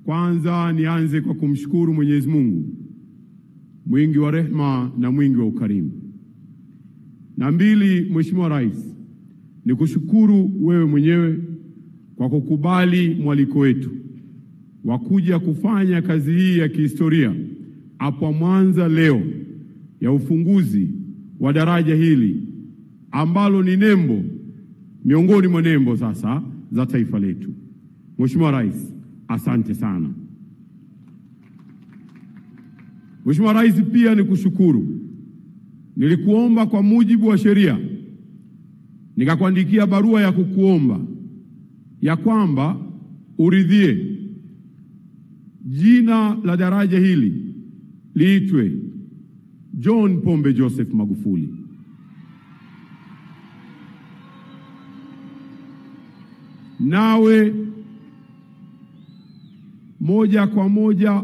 Kwanza nianze kwa kumshukuru Mwenyezi Mungu, mwingi wa rehema na mwingi wa ukarimu. Na mbili, Mheshimiwa Rais, ni kushukuru wewe mwenyewe kwa kukubali mwaliko wetu wa kuja kufanya kazi hii ya kihistoria hapa Mwanza leo ya ufunguzi wa daraja hili ambalo ni nembo miongoni mwa nembo sasa za taifa letu. Mheshimiwa Rais, asante sana. Mheshimiwa Rais, pia ni kushukuru. Nilikuomba kwa mujibu wa sheria, nikakuandikia barua ya kukuomba ya kwamba uridhie jina la daraja hili liitwe John Pombe Joseph Magufuli. Nawe moja kwa moja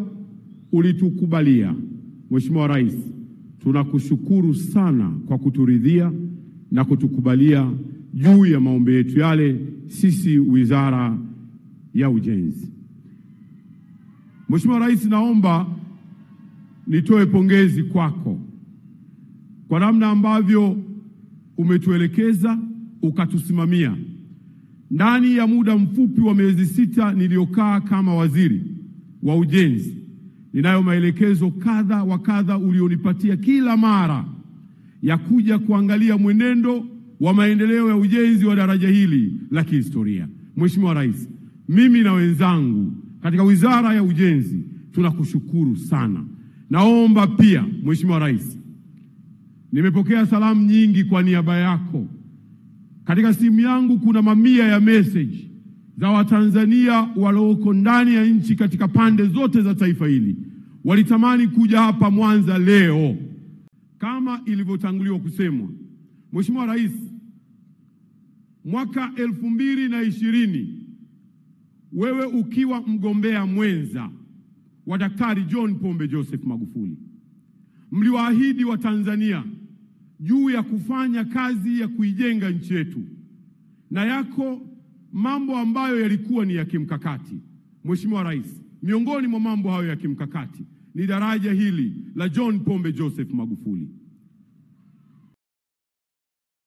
ulitukubalia. Mheshimiwa Rais, tunakushukuru sana kwa kuturidhia na kutukubalia juu ya maombi yetu yale sisi Wizara ya Ujenzi. Mheshimiwa Rais, naomba nitoe pongezi kwako kwa namna ambavyo umetuelekeza ukatusimamia. Ndani ya muda mfupi wa miezi 6 niliokaa kama waziri wa ujenzi, ninayo maelekezo kadha wa kadha ulionipatia kila mara ya kuja kuangalia mwenendo wa maendeleo ya ujenzi wa daraja hili la kihistoria. Mheshimiwa Rais, mimi na wenzangu katika Wizara ya Ujenzi tunakushukuru sana. Naomba pia Mheshimiwa Rais, nimepokea salamu nyingi kwa niaba yako. Katika simu yangu kuna mamia ya message za Watanzania walioko ndani ya nchi katika pande zote za taifa hili. Walitamani kuja hapa Mwanza leo. Kama ilivyotanguliwa kusemwa, Mheshimiwa Rais, mwaka 2020 wewe ukiwa mgombea mwenza wa Daktari John Pombe Joseph Magufuli, mliwaahidi wa Tanzania juu ya kufanya kazi ya kuijenga nchi yetu, na yako mambo ambayo yalikuwa ni ya kimkakati. Mheshimiwa Rais, miongoni mwa mambo hayo ya kimkakati ni daraja hili la John Pombe Joseph Magufuli.